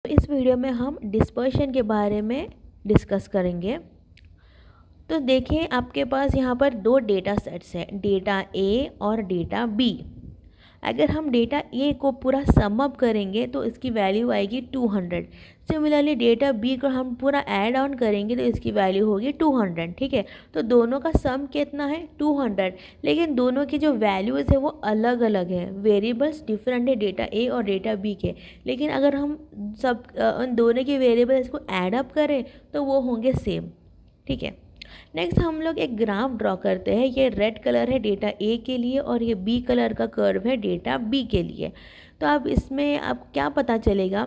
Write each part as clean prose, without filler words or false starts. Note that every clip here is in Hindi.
तो इस वीडियो में हम डिस्पर्शन के बारे में डिस्कस करेंगे। तो देखिए आपके पास यहाँ पर दो डेटा सेट्स हैं, डेटा ए और डेटा बी। अगर हम डेटा ए को पूरा सम अप करेंगे तो इसकी वैल्यू आएगी 200। सिमिलरली डेटा बी को हम पूरा ऐड ऑन करेंगे तो इसकी वैल्यू होगी 200। ठीक है, तो दोनों का सम कितना है 200, लेकिन दोनों की जो वैल्यूज़ है वो अलग अलग है, वेरिएबल्स डिफरेंट है डेटा ए और डेटा बी के। लेकिन अगर हम सब उन दोनों के वेरिएबल्स को ऐड अप करें तो वो होंगे सेम। ठीक है, नेक्स्ट हम लोग एक ग्राफ ड्रॉ करते हैं। ये रेड कलर है डेटा ए के लिए और ये बी कलर का कर्व है डेटा बी के लिए। तो अब इसमें अब क्या पता चलेगा,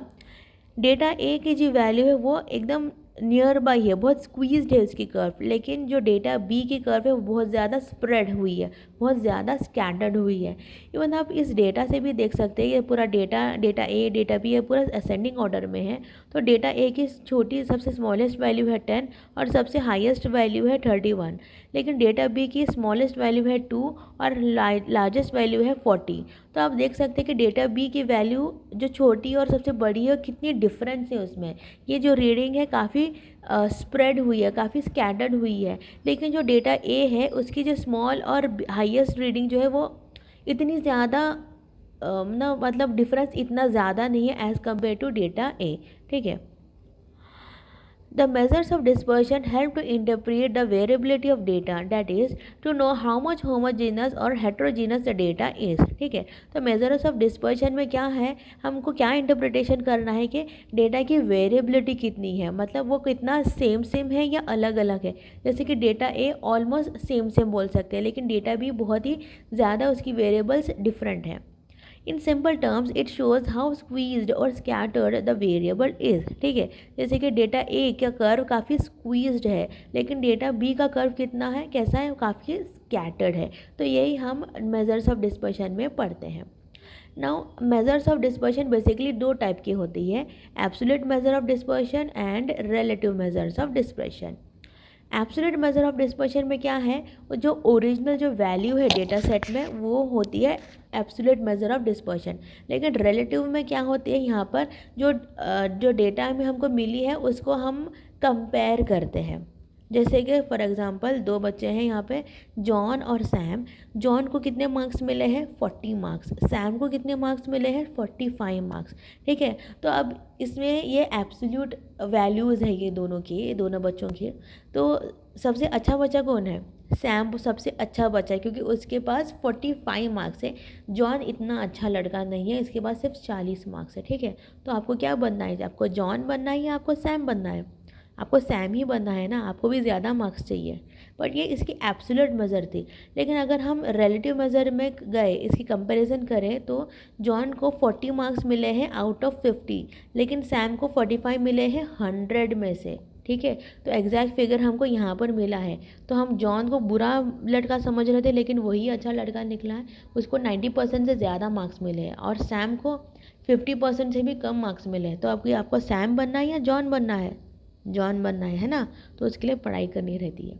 डेटा ए की जो वैल्यू है वो एकदम नियर बाई है, बहुत स्क्वीज्ड है उसकी कर्व, लेकिन जो डेटा बी की कर्व है वो बहुत ज़्यादा स्प्रेड हुई है, बहुत ज़्यादा स्कैटर्ड हुई है। इवन आप इस डेटा से भी देख सकते हैं ये पूरा डेटा ए डेटा बी है पूरा असेंडिंग ऑर्डर में है। तो डेटा ए की छोटी सबसे स्मॉलेस्ट वैल्यू है 10 और सबसे हाईएस्ट वैल्यू है 31, लेकिन डेटा बी की स्मॉलेस्ट वैल्यू है 2 और लार्जेस्ट वैल्यू है 40। तो आप देख सकते हैं कि डेटा बी की वैल्यू जो छोटी और सबसे बड़ी है कितनी डिफरेंस है उसमें। ये जो रीडिंग है काफ़ी स्प्रेड हुई है, काफ़ी स्कैटर्ड हुई है, लेकिन जो डेटा ए है उसकी जो स्मॉल और हाईएस्ट रीडिंग जो है वो इतनी ज़्यादा ना, मतलब डिफरेंस इतना ज़्यादा नहीं है एज़ कम्पेयर टू डेटा ए। ठीक है, the measures of dispersion help to interpret the variability of data, that is to know how much homogeneous or heterogeneous the data is। ठीक है, तो measures of dispersion में क्या है, हमको क्या इंटरप्रिटेशन करना है कि डेटा की वेरिएबिलिटी कितनी है, मतलब वो कितना सेम है या अलग अलग है। जैसे कि डेटा ए ऑलमोस्ट सेम बोल सकते हैं, लेकिन डेटा बी बहुत ही ज़्यादा उसकी वेरिएबल्स डिफरेंट है। In simple terms it shows how squeezed और स्कैटर्ड द वेरिएबल इज। ठीक है, जैसे कि डेटा ए का कर्व काफ़ी स्क्वीज्ड है, लेकिन डेटा बी का कर्व कितना है, कैसा है, काफ़ी स्कैटर्ड है। तो यही हम मेजर्स ऑफ डिस्पर्शन में पढ़ते हैं। Now measures of dispersion basically दो टाइप की होती है, absolute measure of dispersion and relative measures of dispersion. Absolute measure of dispersion में क्या है, जो ओरिजिनल जो वैल्यू है डेटा सेट में वो होती है एब्सोल्यूट मेजर ऑफ डिस्पर्शन, लेकिन रिलेटिव में क्या होती है, यहाँ पर जो डेटा में हमको मिली है उसको हम कंपेयर करते हैं। जैसे कि फॉर एग्जांपल दो बच्चे हैं यहाँ पे, जॉन और सैम। जॉन को कितने मार्क्स मिले हैं 40 मार्क्स, सैम को कितने मार्क्स मिले हैं 45 मार्क्स। ठीक है, तो अब इसमें ये एब्सोल्यूट वैल्यूज़ है ये दोनों की, ये दोनों बच्चों की। तो सबसे अच्छा बच्चा कौन है, सैम सबसे अच्छा बच्चा है क्योंकि उसके पास 45 मार्क्स है। जॉन इतना अच्छा लड़का नहीं है, इसके पास सिर्फ 40 मार्क्स है। ठीक है, तो आपको क्या बनना है, आपको जॉन बनना है या आपको सैम बनना है, आपको सैम ही बनना है ना, आपको भी ज़्यादा मार्क्स चाहिए। बट ये इसकी एब्सोल्यूट मेज़र थी। लेकिन अगर हम रिलेटिव मेज़र में गए, इसकी कंपैरिजन करें तो जॉन को 40 मार्क्स मिले हैं आउट ऑफ 50, लेकिन सैम को 45 मिले हैं 100 में से। ठीक है, तो एग्जैक्ट फिगर हमको यहाँ पर मिला है। तो हम जॉन को बुरा लड़का समझ रहे थे, लेकिन वही अच्छा लड़का निकला है, उसको 90% से ज़्यादा मार्क्स मिले हैं और सैम को 50% से भी कम मार्क्स मिले हैं। तो आपको सैम बनना है या जॉन बनना है, जॉन बनना है ना, तो उसके लिए पढ़ाई करनी रहती है।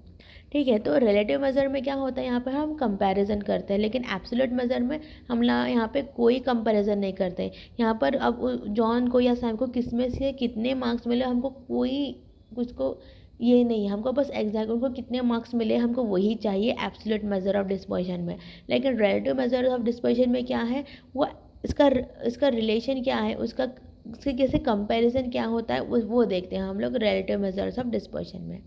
ठीक है, तो रिलेटिव मेज़र में क्या होता है, यहाँ पर हम कंपैरिजन करते हैं, लेकिन एब्सोल्यूट मेज़र में हम यहाँ पे कोई कंपैरिजन नहीं करते। यहाँ पर अब जॉन को या सैम को किस में से कितने मार्क्स मिले हमको कोई उसको ये नहीं है, हमको बस एग्जैक्ट उनको कितने मार्क्स मिले हमको वही चाहिए एब्सोल्यूट मेज़र ऑफ डिस्पर्शन में। लेकिन रिलेटिव मेज़र ऑफ डिस्पर्शन में क्या है, वो इसका रिलेशन क्या है, उसके कैसे कंपैरिजन क्या होता है वो देखते हैं हम लोग रिलेटिव मेजर्स ऑफ डिस्पर्शन में।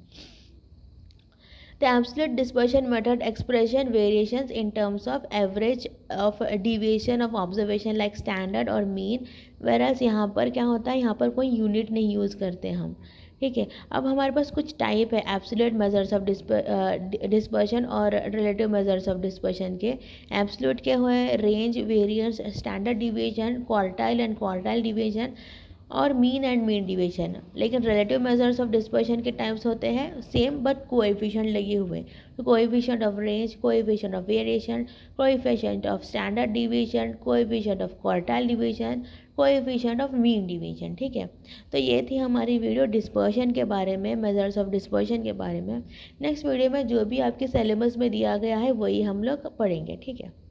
The absolute dispersion method expression variations in terms of average of deviation of observation like standard और mean, whereas यहाँ पर क्या होता है, यहाँ पर कोई यूनिट नहीं यूज़ करते हम। ठीक है, अब हमारे पास कुछ टाइप है एब्सोल्यूट मेजर्स ऑफ डिस्पर्शन और रिलेटिव मेजर्स ऑफ डिस्पर्शन के। एब्सोल्यूट के हुए range, variance, standard deviation, quartile and quartile deviation और मीन एंड मीन डिवीजन। लेकिन रिलेटिव मेजर्स ऑफ डिस्पर्शन के टाइप्स होते हैं सेम बट कोएफिशिएंट लगे हुए, तो coefficient of range, coefficient of variation, coefficient of standard division, coefficient of quartile division, coefficient of mean division. ठीक है, तो ये थी हमारी वीडियो डिस्पर्शन के बारे में, मेजर्स ऑफ डिस्पर्शन के बारे में। नेक्स्ट वीडियो में जो भी आपके सिलेबस में दिया गया है वही हम लोग पढ़ेंगे। ठीक है।